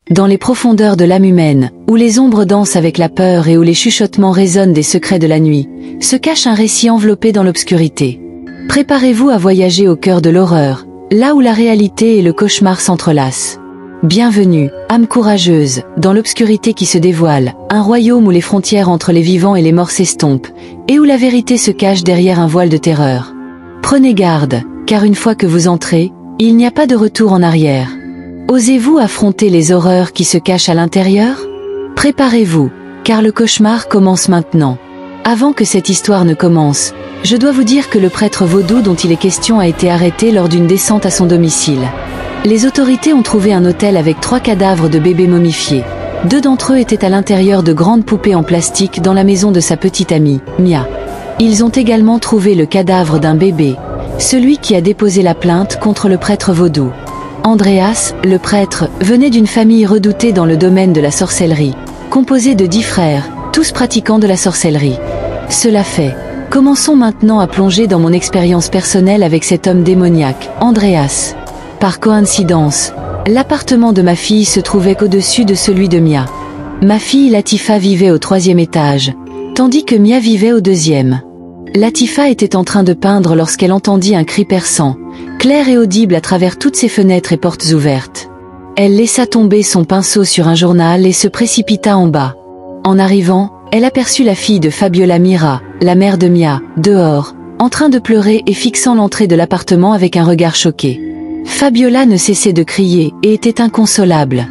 Dans les profondeurs de l'âme humaine, où les ombres dansent avec la peur et où les chuchotements résonnent des secrets de la nuit, se cache un récit enveloppé dans l'obscurité. Préparez-vous à voyager au cœur de l'horreur, là où la réalité et le cauchemar s'entrelacent. Bienvenue, âme courageuse, dans l'obscurité qui se dévoile, un royaume où les frontières entre les vivants et les morts s'estompent, et où la vérité se cache derrière un voile de terreur. Prenez garde, car une fois que vous entrez, il n'y a pas de retour en arrière. Osez-vous affronter les horreurs qui se cachent à l'intérieur? Préparez-vous, car le cauchemar commence maintenant. Avant que cette histoire ne commence, je dois vous dire que le prêtre vaudou dont il est question a été arrêté lors d'une descente à son domicile. Les autorités ont trouvé un hôtel avec 3 cadavres de bébés momifiés. 2 d'entre eux étaient à l'intérieur de grandes poupées en plastique dans la maison de sa petite amie, Mia. Ils ont également trouvé le cadavre d'un bébé, celui qui a déposé la plainte contre le prêtre vaudou. Andreas, le prêtre, venait d'une famille redoutée dans le domaine de la sorcellerie, composée de 10 frères, tous pratiquants de la sorcellerie. Cela fait, commençons maintenant à plonger dans mon expérience personnelle avec cet homme démoniaque, Andreas. Par coïncidence, l'appartement de ma fille se trouvait au-dessus de celui de Mia. Ma fille Latifa vivait au 3e étage, tandis que Mia vivait au 2e. Latifa était en train de peindre lorsqu'elle entendit un cri perçant, clair et audible à travers toutes ses fenêtres et portes ouvertes. Elle laissa tomber son pinceau sur un journal et se précipita en bas. En arrivant, elle aperçut la fille de Fabiola Mira, la mère de Mia, dehors, en train de pleurer et fixant l'entrée de l'appartement avec un regard choqué. Fabiola ne cessait de crier et était inconsolable.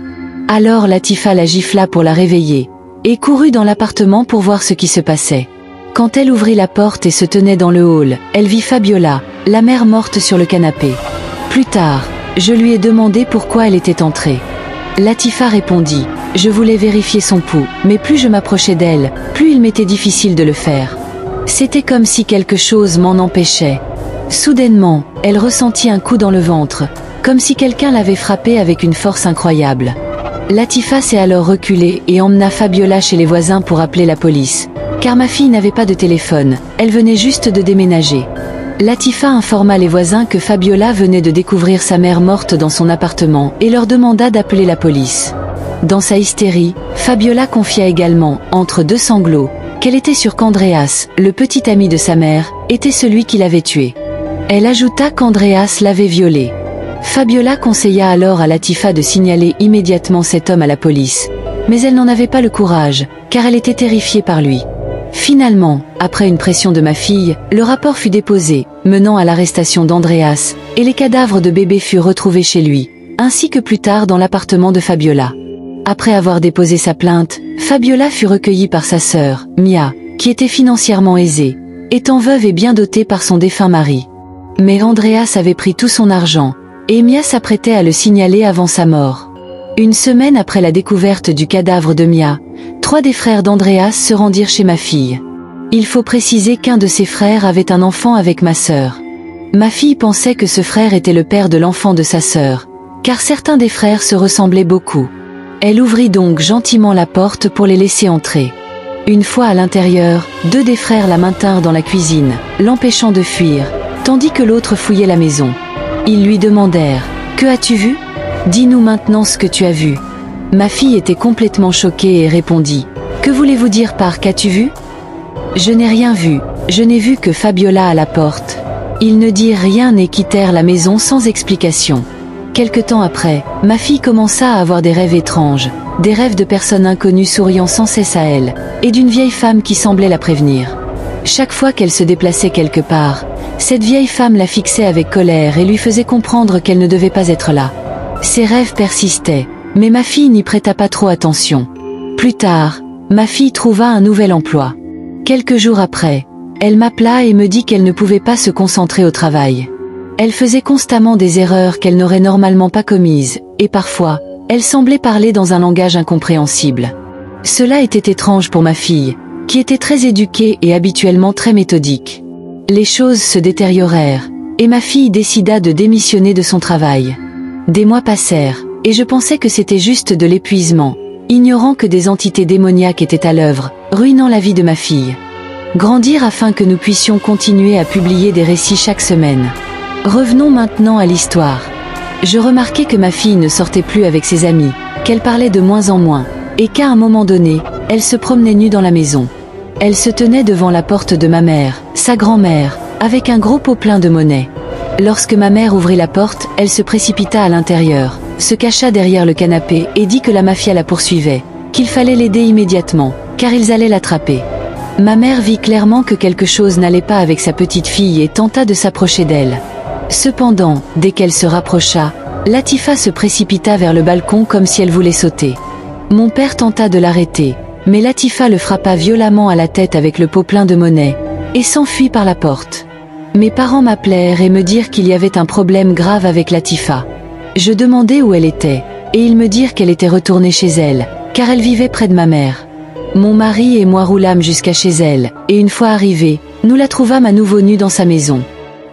Alors Latifa la gifla pour la réveiller, et courut dans l'appartement pour voir ce qui se passait. Quand elle ouvrit la porte et se tenait dans le hall, elle vit Fabiola, la mère morte sur le canapé. Plus tard, je lui ai demandé pourquoi elle était entrée. Latifa répondit, « Je voulais vérifier son pouls, mais plus je m'approchais d'elle, plus il m'était difficile de le faire. C'était comme si quelque chose m'en empêchait. » Soudainement, elle ressentit un coup dans le ventre, comme si quelqu'un l'avait frappée avec une force incroyable. Latifa s'est alors reculée et emmena Fabiola chez les voisins pour appeler la police. Car ma fille n'avait pas de téléphone, elle venait juste de déménager. Latifa informa les voisins que Fabiola venait de découvrir sa mère morte dans son appartement et leur demanda d'appeler la police. Dans sa hystérie, Fabiola confia également, entre 2 sanglots, qu'elle était sûre qu'Andreas, le petit ami de sa mère, était celui qui l'avait tuée. Elle ajouta qu'Andreas l'avait violée. Fabiola conseilla alors à Latifa de signaler immédiatement cet homme à la police, mais elle n'en avait pas le courage, car elle était terrifiée par lui. Finalement, après une pression de ma fille, le rapport fut déposé, menant à l'arrestation d'Andreas, et les cadavres de bébés furent retrouvés chez lui, ainsi que plus tard dans l'appartement de Fabiola. Après avoir déposé sa plainte, Fabiola fut recueillie par sa sœur, Mia, qui était financièrement aisée, étant veuve et bien dotée par son défunt mari. Mais Andreas avait pris tout son argent, et Mia s'apprêtait à le signaler avant sa mort. Une semaine après la découverte du cadavre de Mia, 3 des frères d'Andreas se rendirent chez ma fille. Il faut préciser qu'un de ses frères avait un enfant avec ma sœur. Ma fille pensait que ce frère était le père de l'enfant de sa sœur, car certains des frères se ressemblaient beaucoup. Elle ouvrit donc gentiment la porte pour les laisser entrer. Une fois à l'intérieur, 2 des frères la maintinrent dans la cuisine, l'empêchant de fuir, tandis que l'autre fouillait la maison. Ils lui demandèrent « Que as-tu vu ? Dis-nous maintenant ce que tu as vu. » Ma fille était complètement choquée et répondit « Que voulez-vous dire par qu'as-tu vu ? Je n'ai rien vu, je n'ai vu que Fabiola à la porte. » Ils ne dirent rien et quittèrent la maison sans explication. Quelque temps après, ma fille commença à avoir des rêves étranges, des rêves de personnes inconnues souriant sans cesse à elle, et d'une vieille femme qui semblait la prévenir. Chaque fois qu'elle se déplaçait quelque part, cette vieille femme la fixait avec colère et lui faisait comprendre qu'elle ne devait pas être là. Ses rêves persistaient, mais ma fille n'y prêta pas trop attention. Plus tard, ma fille trouva un nouvel emploi. Quelques jours après, elle m'appela et me dit qu'elle ne pouvait pas se concentrer au travail. Elle faisait constamment des erreurs qu'elle n'aurait normalement pas commises, et parfois, elle semblait parler dans un langage incompréhensible. Cela était étrange pour ma fille, qui était très éduquée et habituellement très méthodique. Les choses se détériorèrent, et ma fille décida de démissionner de son travail. Des mois passèrent, et je pensais que c'était juste de l'épuisement, ignorant que des entités démoniaques étaient à l'œuvre, ruinant la vie de ma fille. Grandir afin que nous puissions continuer à publier des récits chaque semaine. Revenons maintenant à l'histoire. Je remarquai que ma fille ne sortait plus avec ses amis, qu'elle parlait de moins en moins, et qu'à un moment donné, elle se promenait nue dans la maison. Elle se tenait devant la porte de ma mère, sa grand-mère, avec un gros pot plein de monnaie. Lorsque ma mère ouvrit la porte, elle se précipita à l'intérieur, se cacha derrière le canapé et dit que la mafia la poursuivait, qu'il fallait l'aider immédiatement, car ils allaient l'attraper. Ma mère vit clairement que quelque chose n'allait pas avec sa petite fille et tenta de s'approcher d'elle. Cependant, dès qu'elle se rapprocha, Latifa se précipita vers le balcon comme si elle voulait sauter. Mon père tenta de l'arrêter, mais Latifa le frappa violemment à la tête avec le pot plein de monnaie, et s'enfuit par la porte. Mes parents m'appelèrent et me dirent qu'il y avait un problème grave avec Latifa. Je demandai où elle était, et ils me dirent qu'elle était retournée chez elle, car elle vivait près de ma mère. Mon mari et moi roulâmes jusqu'à chez elle, et une fois arrivés, nous la trouvâmes à nouveau nue dans sa maison.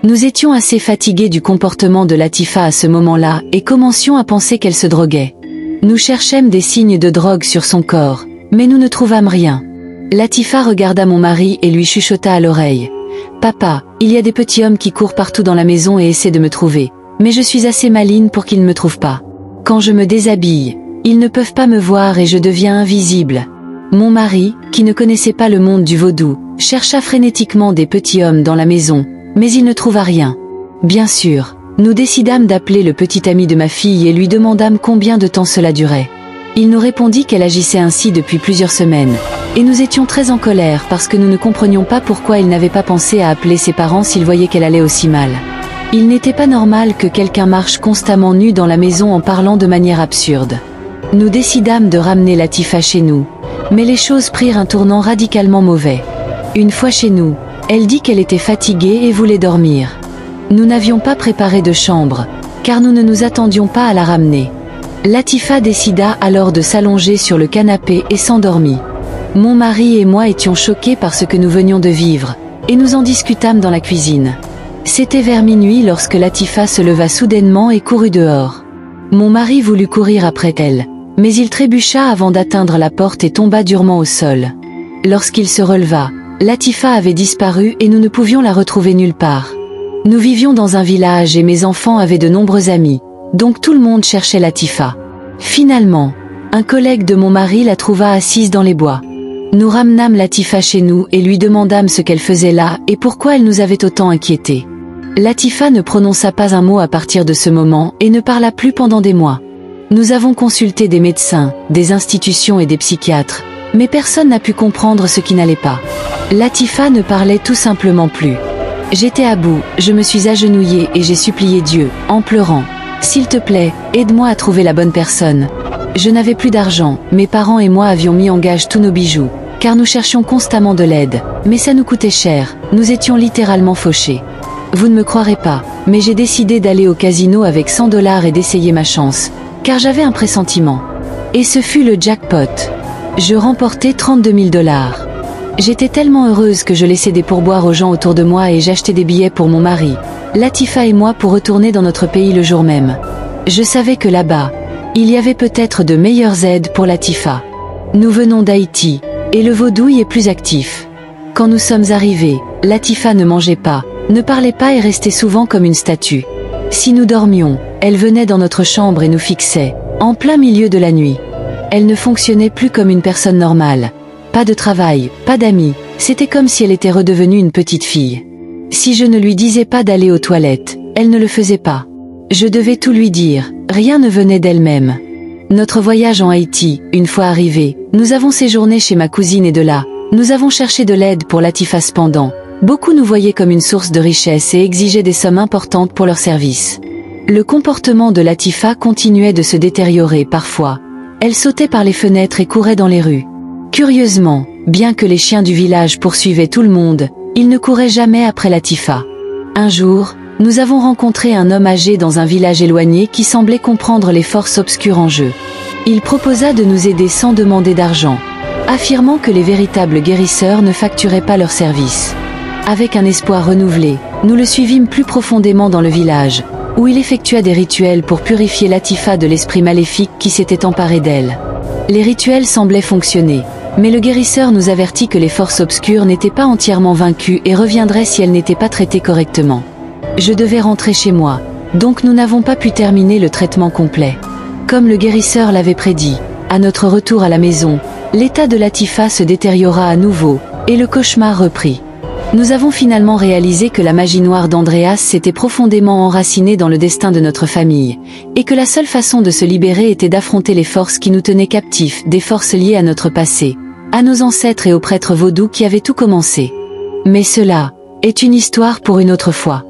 Nous étions assez fatigués du comportement de Latifa à ce moment-là, et commencions à penser qu'elle se droguait. Nous cherchâmes des signes de drogue sur son corps, mais nous ne trouvâmes rien. Latifa regarda mon mari et lui chuchota à l'oreille. « Papa, il y a des petits hommes qui courent partout dans la maison et essaient de me trouver, mais je suis assez maligne pour qu'ils ne me trouvent pas. Quand je me déshabille, ils ne peuvent pas me voir et je deviens invisible. » Mon mari, qui ne connaissait pas le monde du vaudou, chercha frénétiquement des petits hommes dans la maison, mais il ne trouva rien. Bien sûr, nous décidâmes d'appeler le petit ami de ma fille et lui demandâmes combien de temps cela durait. Il nous répondit qu'elle agissait ainsi depuis plusieurs semaines, et nous étions très en colère parce que nous ne comprenions pas pourquoi il n'avait pas pensé à appeler ses parents s'il voyait qu'elle allait aussi mal. Il n'était pas normal que quelqu'un marche constamment nu dans la maison en parlant de manière absurde. Nous décidâmes de ramener Latifa chez nous, mais les choses prirent un tournant radicalement mauvais. Une fois chez nous, elle dit qu'elle était fatiguée et voulait dormir. Nous n'avions pas préparé de chambre, car nous ne nous attendions pas à la ramener. Latifa décida alors de s'allonger sur le canapé et s'endormit. Mon mari et moi étions choqués par ce que nous venions de vivre, et nous en discutâmes dans la cuisine. C'était vers minuit lorsque Latifa se leva soudainement et courut dehors. Mon mari voulut courir après elle, mais il trébucha avant d'atteindre la porte et tomba durement au sol. Lorsqu'il se releva, Latifa avait disparu et nous ne pouvions la retrouver nulle part. Nous vivions dans un village et mes enfants avaient de nombreux amis, donc tout le monde cherchait Latifa. Finalement, un collègue de mon mari la trouva assise dans les bois. Nous ramenâmes Latifa chez nous et lui demandâmes ce qu'elle faisait là et pourquoi elle nous avait autant inquiétés. Latifa ne prononça pas un mot à partir de ce moment et ne parla plus pendant des mois. Nous avons consulté des médecins, des institutions et des psychiatres, mais personne n'a pu comprendre ce qui n'allait pas. Latifa ne parlait tout simplement plus. J'étais à bout, je me suis agenouillée et j'ai supplié Dieu, en pleurant. « S'il te plaît, aide-moi à trouver la bonne personne. » Je n'avais plus d'argent, mes parents et moi avions mis en gage tous nos bijoux, car nous cherchions constamment de l'aide, mais ça nous coûtait cher, nous étions littéralement fauchés. Vous ne me croirez pas, mais j'ai décidé d'aller au casino avec 100 $ et d'essayer ma chance, car j'avais un pressentiment. Et ce fut le jackpot. Je remportai 32 000 $. J'étais tellement heureuse que je laissais des pourboires aux gens autour de moi et j'achetais des billets pour mon mari, Latifa et moi pour retourner dans notre pays le jour même. Je savais que là-bas, il y avait peut-être de meilleures aides pour Latifa. Nous venons d'Haïti, et le vaudou y est plus actif. Quand nous sommes arrivés, Latifa ne mangeait pas, ne parlait pas et restait souvent comme une statue. Si nous dormions, elle venait dans notre chambre et nous fixait, en plein milieu de la nuit. Elle ne fonctionnait plus comme une personne normale. Pas de travail, pas d'amis, c'était comme si elle était redevenue une petite fille. Si je ne lui disais pas d'aller aux toilettes, elle ne le faisait pas. Je devais tout lui dire, rien ne venait d'elle-même. Notre voyage en Haïti, une fois arrivé, nous avons séjourné chez ma cousine et de là, nous avons cherché de l'aide pour Latifa cependant. Beaucoup nous voyaient comme une source de richesse et exigeaient des sommes importantes pour leurs services. Le comportement de Latifa continuait de se détériorer parfois. Elle sautait par les fenêtres et courait dans les rues. Curieusement, bien que les chiens du village poursuivaient tout le monde, ils ne couraient jamais après Latifa. Un jour, nous avons rencontré un homme âgé dans un village éloigné qui semblait comprendre les forces obscures en jeu. Il proposa de nous aider sans demander d'argent, affirmant que les véritables guérisseurs ne facturaient pas leurs services. Avec un espoir renouvelé, nous le suivîmes plus profondément dans le village, où il effectua des rituels pour purifier Latifa de l'esprit maléfique qui s'était emparé d'elle. Les rituels semblaient fonctionner, mais le guérisseur nous avertit que les forces obscures n'étaient pas entièrement vaincues et reviendraient si elles n'étaient pas traitées correctement. Je devais rentrer chez moi, Donc nous n'avons pas pu terminer le traitement complet. Comme le guérisseur l'avait prédit, à notre retour à la maison, l'état de Latifa se détériora à nouveau, et le cauchemar reprit. Nous avons finalement réalisé que la magie noire d'Andreas s'était profondément enracinée dans le destin de notre famille, et que la seule façon de se libérer était d'affronter les forces qui nous tenaient captifs, des forces liées à notre passé, à nos ancêtres et aux prêtres vaudous qui avaient tout commencé. Mais cela est une histoire pour une autre fois.